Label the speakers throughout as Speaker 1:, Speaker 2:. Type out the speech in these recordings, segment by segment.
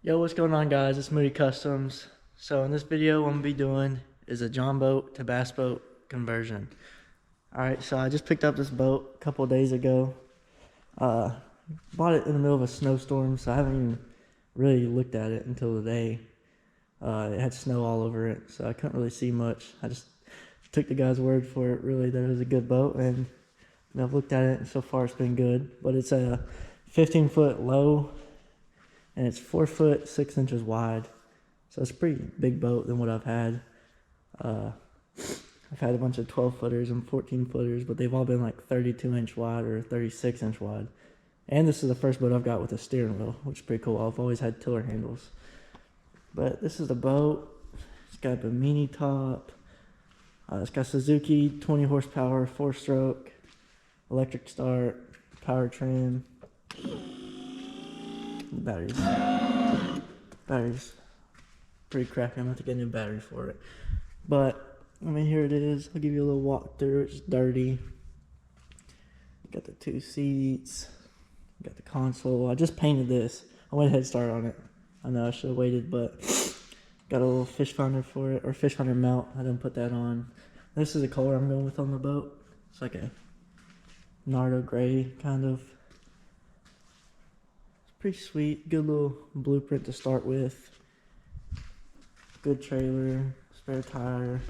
Speaker 1: Yo, what's going on, guys? It's Moody Customs. So in this video, what I'm gonna be doing is a John boat to bass boat conversion. Alright, so I just picked up this boat a couple days ago. Bought it in the middle of a snowstorm, so I haven't even really looked at it until today. It had snow all over it, so I couldn't really see much. I just took the guy's word for it, really, that it was a good boat, and I've looked at it, and so far it's been good. But it's a 15-foot Lowe, and it's 4 foot 6 inches wide, so it's a pretty big boat than what I've had. I've had a bunch of 12 footers and 14 footers, but they've all been like 32 inch wide or 36 inch wide. And this is the first boat I've got with a steering wheel, which is pretty cool. I've always had tiller handles. But this is the boat. It's got a Bimini top. It's got Suzuki 20 horsepower, 4-stroke, electric start, power trim. Batteries pretty crappy. I'm gonna have to get a new battery for it, but I mean, here it is. I'll give you a little walk through. It's dirty. Got the 2 seats, got the console. I just painted this. I went ahead and started on it. I know I should have waited, but got a little fish finder for it, or fish finder mount. I didn't put that on. This is the color I'm going with on the boat. It's like a Nardo gray kind of. Pretty sweet, good little blueprint to start with. Good trailer, spare tire.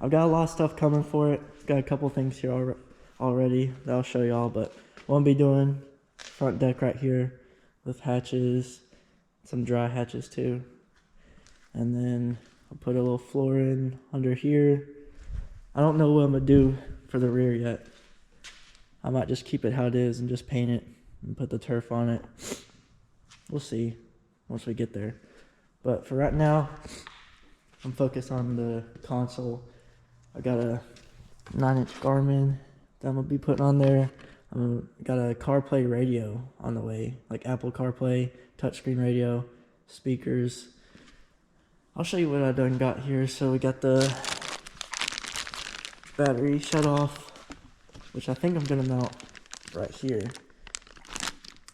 Speaker 1: I've got a lot of stuff coming for it. Got a couple things here already that I'll show y'all, but what I'll be doing, front deck right here with hatches, some dry hatches too. And then I'll put a little floor in under here. I don't know what I'm gonna do for the rear yet. I might just keep it how it is and just paint it and put the turf on it. We'll see once we get there. But for right now, I'm focused on the console. I got a 9-inch Garmin that I'm gonna be putting on there. Got a CarPlay radio on the way, like Apple CarPlay, touchscreen radio, speakers. I'll show you what I done got here. So we got the battery shut off, which I think I'm gonna mount right here.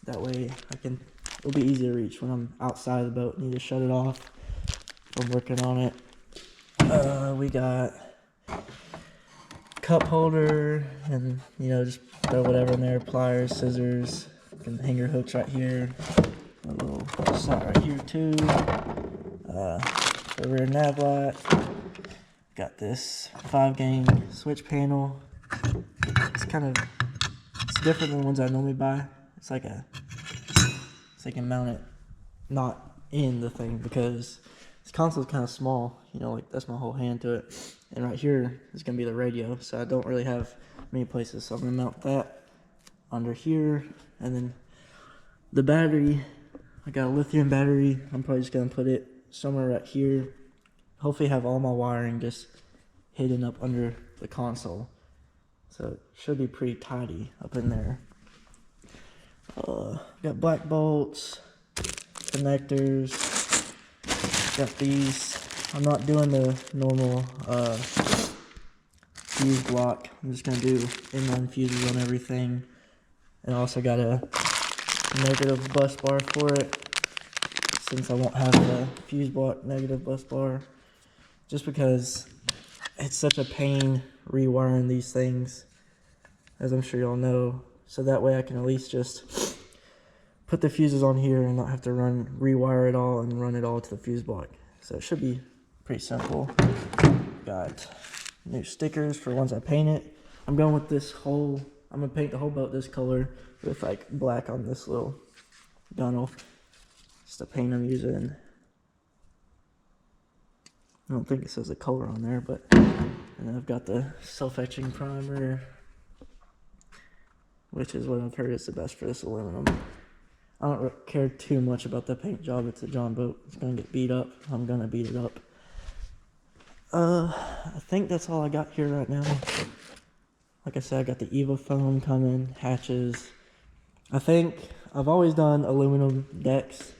Speaker 1: That way it'll be easy to reach when I'm outside of the boat and need to shut it off if I'm working on it. We got cup holder, and just throw whatever in there, pliers, scissors, and hanger hooks right here. A little slot right here too. The rear nav light. Got this 5-gang switch panel. It's different than the ones I normally buy. So I can mount it not in the thing, because this console is kind of small, like that's my whole hand to it. And right here is going to be the radio, so I don't really have many places. So I'm going to mount that under here. And then the battery, I got a lithium battery. I'm probably just going to put it somewhere right here. Hopefully have all my wiring just hidden up under the console. So it should be pretty tidy up in there. Got black bolts, connectors, got these. I'm not doing the normal fuse block. I'm just going to do inline fuses on everything. And I also got a negative bus bar for it, since I won't have the fuse block negative bus bar, just because it's such a pain rewiring these things, as I'm sure y'all know. So that way I can at least just put the fuses on here and not have to rewire it all and run it all to the fuse block. So it should be pretty simple. Got new stickers for once I paint it. I'm going with I'm gonna paint the whole boat this color with like black on this little gunnel. It's the paint I'm using. I don't think it says the color on there, but and then I've got the self-etching primer, which is what I've heard is the best for this aluminum. I don't care too much about the paint job. It's a John boat. It's gonna get beat up. I'm gonna beat it up. I think that's all I got here right now. Like I said, I got the Eva foam coming, hatches. I think I've always done aluminum decks,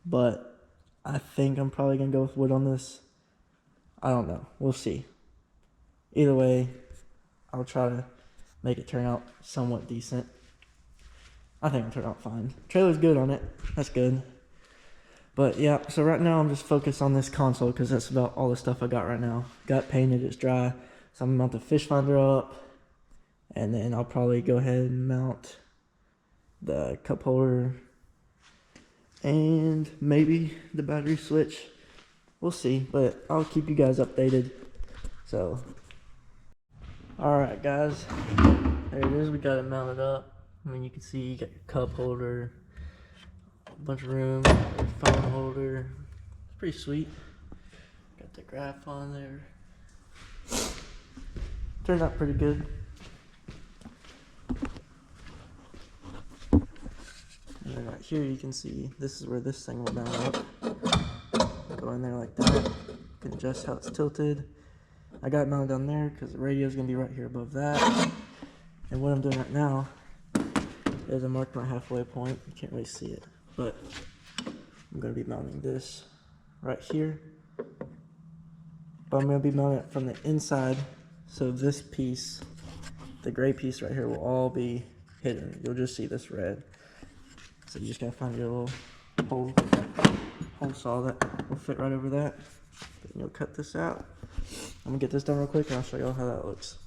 Speaker 1: but I think I'm probably gonna go with wood on this. I don't know. We'll see. Either way, I'll try to make it turn out somewhat decent. I think it'll turn out fine. Trailer's good on it. That's good. But yeah, so right now I'm just focused on this console because that's about all the stuff I got right now. Got painted, it's dry. So I'm gonna mount the fish finder up, and then I'll probably go ahead and mount the cup holder and maybe the battery switch. We'll see, but I'll keep you guys updated. So, alright guys, there it is, we got it mounted up. I mean, you can see you got your cup holder, a bunch of room, your phone holder. It's pretty sweet. Got the graph on there. Turned out pretty good. And then right here you can see this is where this thing will mount up. Go in there like that. You can adjust how it's tilted. I got it mounted down there because the radio is going to be right here above that. And what I'm doing right now is I marked my halfway point. You can't really see it, but I'm going to be mounting this right here. But I'm going to be mounting it from the inside, so this piece, the gray piece right here, will all be hidden. You'll just see this red. So you just got to find your little hole saw that will fit right over that. Then you'll cut this out. I'm going to get this done real quick and I'll show y'all how that looks.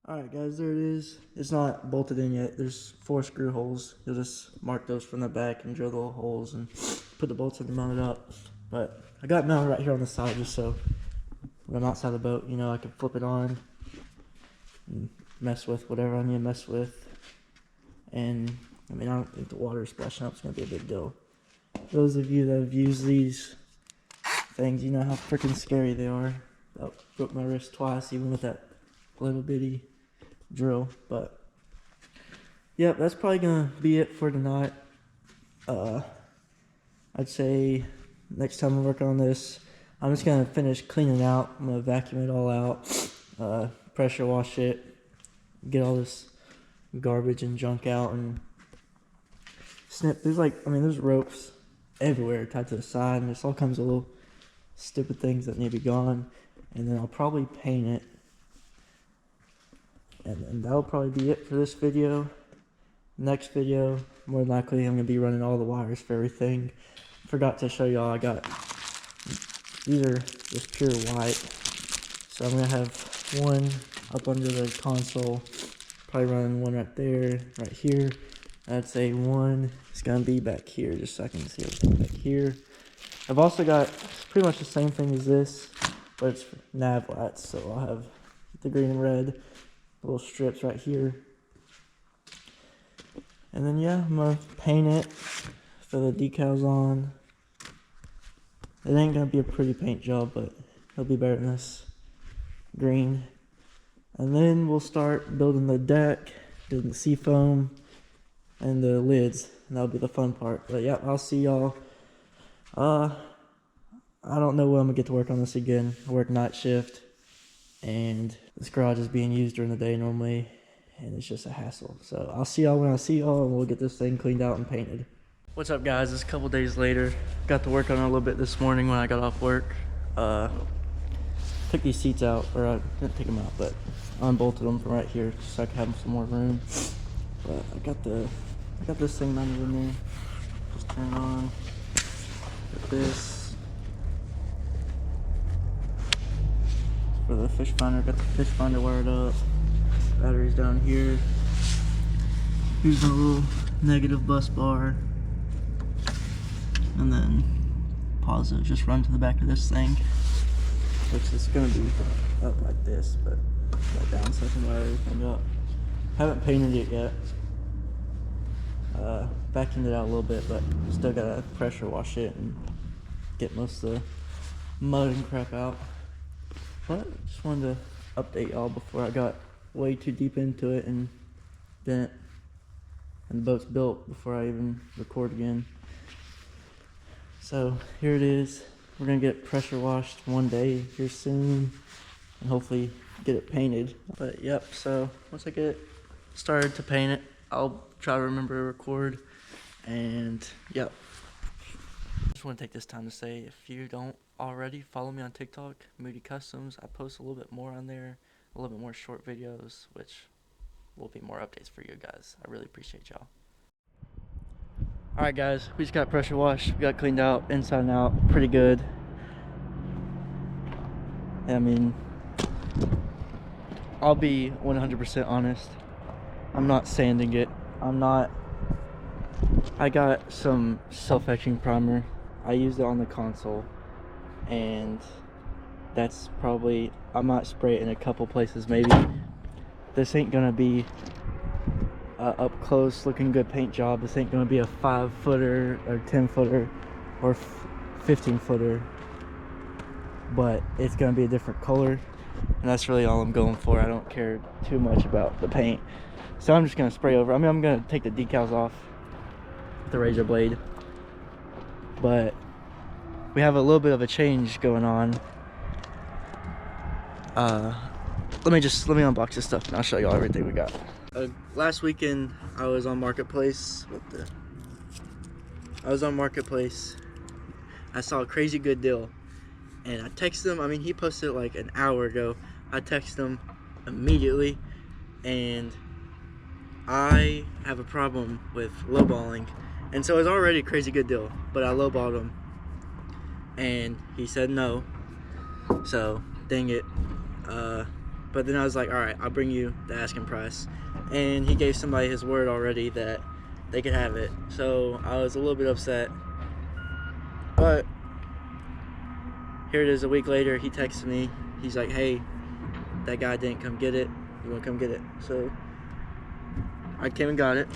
Speaker 1: Alright guys, there it is. It's not bolted in yet. There's 4 screw holes. You'll just mark those from the back and drill the little holes and put the bolts in and mount it up. But I got it mounted right here on the side just so when I'm outside the boat, you know, I can flip it on and mess with whatever I need to mess with. And I mean, I don't think the water splashing up is going to be a big deal. Those of you that have used these things, you know how freaking scary they are. I broke my wrist twice even with that little bitty drill. But yeah, that's probably gonna be it for tonight. I'd say next time I work on this, I'm just gonna finish cleaning out. I'm gonna vacuum it all out, pressure wash it, get all this garbage and junk out, and snip. There's ropes everywhere tied to the side, and there's all kinds of little stupid things that need to be gone. And then I'll probably paint it. And then that'll probably be it for this video. Next video, more than likely, I'm going to be running all the wires for everything. Forgot to show y'all, these are just pure white. So I'm going to have one up under the console, probably running one right there, right here. I'd say one is going to be back here, just so I can see everything back here. I've also got pretty much the same thing as this, but it's nav lights, so I'll have the green and red little strips right here. And then yeah, I'm gonna paint it, throw the decals on. It ain't gonna be a pretty paint job, but it'll be better than this green. And then we'll start building the deck, doing the seafoam, and the lids, and that'll be the fun part. But yeah, I'll see y'all. I don't know when I'm gonna get to work on this again. I work night shift, and this garage is being used during the day normally, and it's just a hassle. So I'll see y'all when I see y'all, and we'll get this thing cleaned out and painted. What's up guys, it's a couple days later. Got to work on it a little bit this morning when I got off work. Took these seats out, or I didn't take them out, but I unbolted them from right here so I could have some more room. But I got this thing mounted in there. Just turn it on. Got this. For the fish finder, got the fish finder wired up. Batteries down here. Here's a little negative bus bar. And then positive just run to the back of this thing, which is gonna be up like this, but right down so I can wire everything up. Haven't painted it yet. Vacuumed it out a little bit, but still gotta pressure wash it and get most of the mud and crap out. But just wanted to update y'all before I got way too deep into it and the boat's built before I even record again. So here it is. We're gonna get it pressure washed one day here soon and hopefully get it painted. But yep, so once I get started to paint it, I'll try to remember to record. And yep, just want to take this time to say, if you don't already follow me on TikTok, Moody Customs, I post a little bit more on there, a little bit more short videos, which will be more updates for you guys. I really appreciate y'all. Alright guys, we just got pressure washed. We got cleaned out inside and out. Pretty good. I mean, I'll be 100% honest. I'm not sanding it. I got some self-etching primer. I used it on the console. And that's probably, I might spray it in a couple places maybe. This ain't gonna be up close looking good paint job. This ain't gonna be a 5-footer or 10-footer or 15-footer, but it's gonna be a different color, and that's really all I'm going for. I don't care too much about the paint, so I'm just gonna spray over. I mean, I'm gonna take the decals off with the razor blade, but we have a little bit of a change going on. Let me unbox this stuff and I'll show y'all everything we got. Last weekend I was on Marketplace. I saw a crazy good deal and I texted him. I mean, he posted it like an hour ago. I texted him immediately, and I have a problem with lowballing, and so it was already a crazy good deal, but I lowballed him and he said no, so dang it. But then I was like, alright, I'll bring you the asking price, and he gave somebody his word already that they could have it, so I was a little bit upset. But here it is, a week later. He texted me, he's like, hey, that guy didn't come get it, you want to come get it? So I came and got it.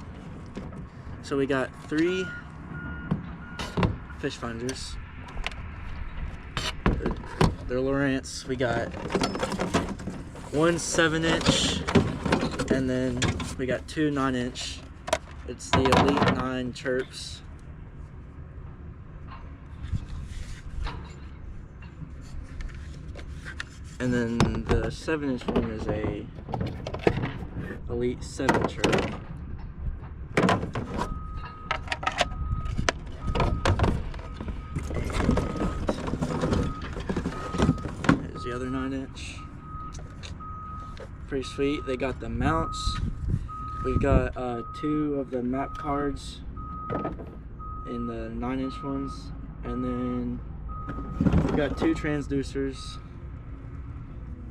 Speaker 1: So we got 3 fish finders. They're Lowrance. We got 1 7-inch, and then we got 2 9-inch. It's the Elite 9 Chirps. And then the 7-inch one is a Elite 7 Chirp. There's the other 9-inch. Pretty sweet. They got the mounts. We've got 2 of the map cards in the 9-inch ones, and then we got 2 transducers.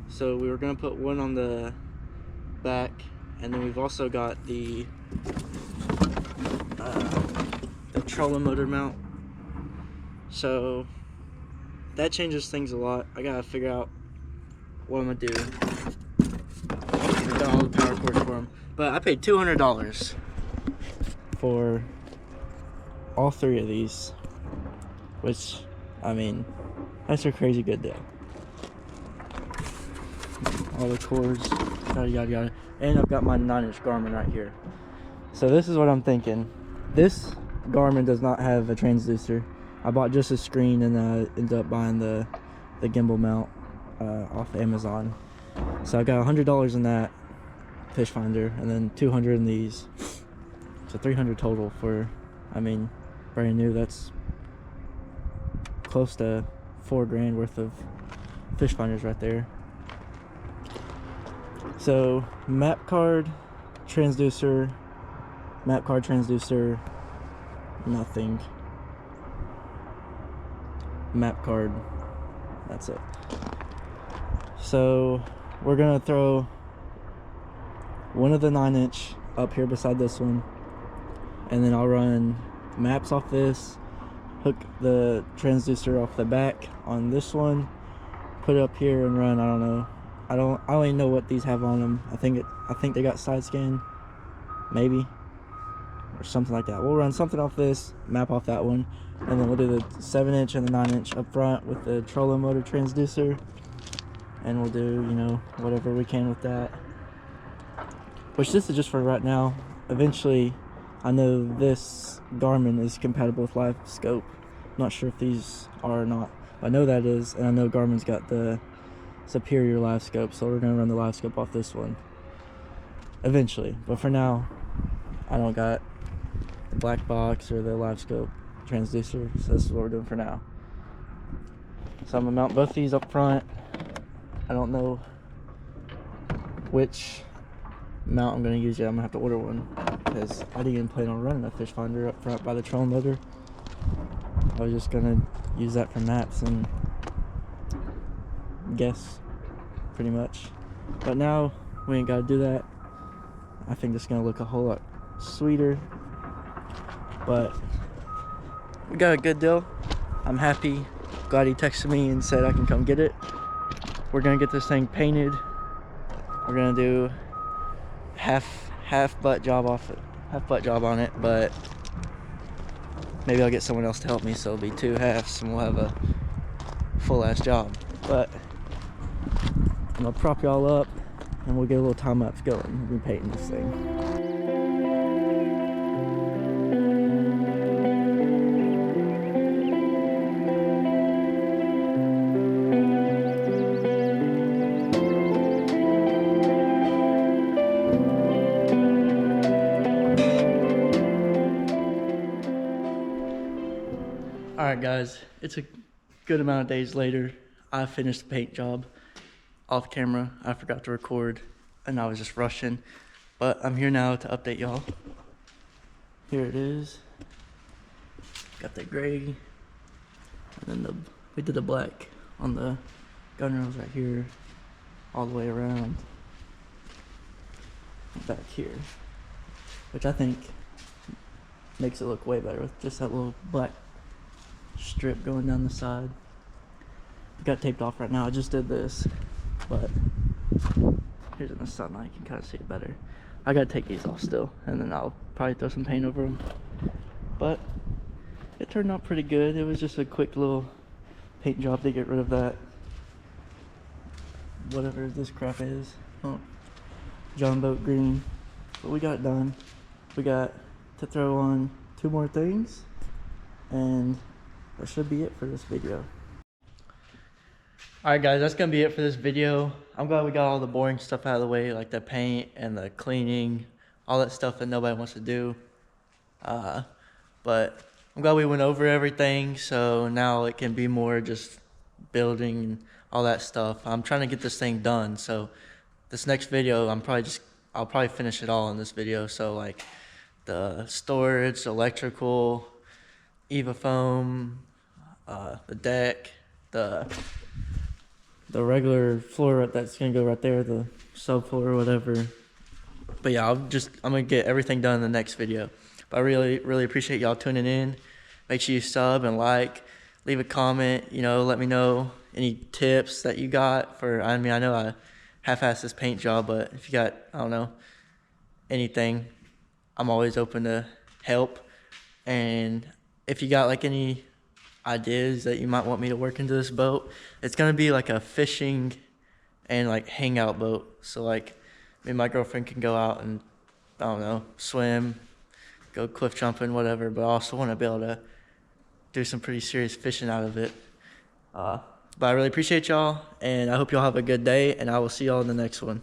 Speaker 1: So we were gonna put one on the back, and then we've also got the trolling motor mount. So that changes things a lot. I gotta figure out what I'm gonna do. I've got all the power cords for them, but I paid $200 for all 3 of these, which, I mean, that's a crazy good deal. All the cords, yada yada yada. And I've got my 9-inch Garmin right here. So this is what I'm thinking. This Garmin does not have a transducer. I bought just a screen, and I ended up buying the gimbal mount off Amazon. So I got $100 in that fish finder, and then $200 in these. So $300 total for, I mean, brand new. That's close to $4 grand worth of fish finders right there. So map card, transducer, nothing. Map card, that's it. So we're gonna throw one of the 9-inch up here beside this one, and then I'll run maps off this, hook the transducer off the back on this one, put it up here and run, I don't know. I don't even know what these have on them. I think they got side scan, maybe, or something like that. We'll run something off this, map off that one, and then we'll do the 7-inch and the 9-inch up front with the trolling motor transducer, and we'll do, you know, whatever we can with that. Which this is just for right now. Eventually, I know this Garmin is compatible with live scope. Not sure if these are or not. I know that is, and I know Garmin's got the superior live scope, so we're gonna run the live scope off this one eventually. But for now, I don't got the black box or the live scope transducer, so this is what we're doing for now. So I'm gonna mount both these up front. I don't know which mount I'm gonna use yet. I'm gonna have to order one because I didn't even plan on running a fish finder up front by the trolling motor. I was just gonna use that for maps and guess, pretty much. But now we ain't gotta do that. I think it's gonna look a whole lot sweeter. But we got a good deal. I'm happy. Glad he texted me and said I can come get it. We're gonna get this thing painted. We're gonna do half butt job on it, but maybe I'll get someone else to help me, so it'll be 2 halves and we'll have a full ass job. But I'm gonna prop y'all up and we'll get a little time lapse going. We'll be painting this thing. Alright guys, it's a good amount of days later. I finished the paint job off camera. I forgot to record and I was just rushing. But I'm here now to update y'all. Here it is. Got the gray. And then we did the black on the gun rails right here. All the way around. Back here. Which I think makes it look way better with just that little black strip going down the side. Got taped off right now. I just did this, but here's in the sunlight. You can kind of see it better. I gotta take these off still, and then I'll probably throw some paint over them. But it turned out pretty good. It was just a quick little paint job to get rid of that, whatever this crap is. Oh, Jonboat green. But we got it done. We got to throw on 2 more things, and that should be it for this video. Alright guys, that's gonna be it for this video. I'm glad we got all the boring stuff out of the way, like the paint and the cleaning, all that stuff that nobody wants to do. But I'm glad we went over everything, so now it can be more just building and all that stuff. I'm trying to get this thing done, so this next video I'll probably finish it all in this video. So like the storage, electrical, Eva foam, the deck, the regular floor that's gonna go right there, the subfloor or whatever. But yeah, I'm gonna get everything done in the next video. But I really appreciate y'all tuning in. Make sure you sub and like, leave a comment, you know, let me know any tips that you got for, I mean, I know I half-assed this paint job, but if you got, I don't know, anything, I'm always open to help. And if you got like any ideas that you might want me to work into this boat, it's gonna be like a fishing and like hangout boat. So like me and my girlfriend can go out and, I don't know, swim, go cliff jumping, whatever, but I also want to be able to do some pretty serious fishing out of it. But I really appreciate y'all, and I hope y'all have a good day, and I will see y'all in the next one.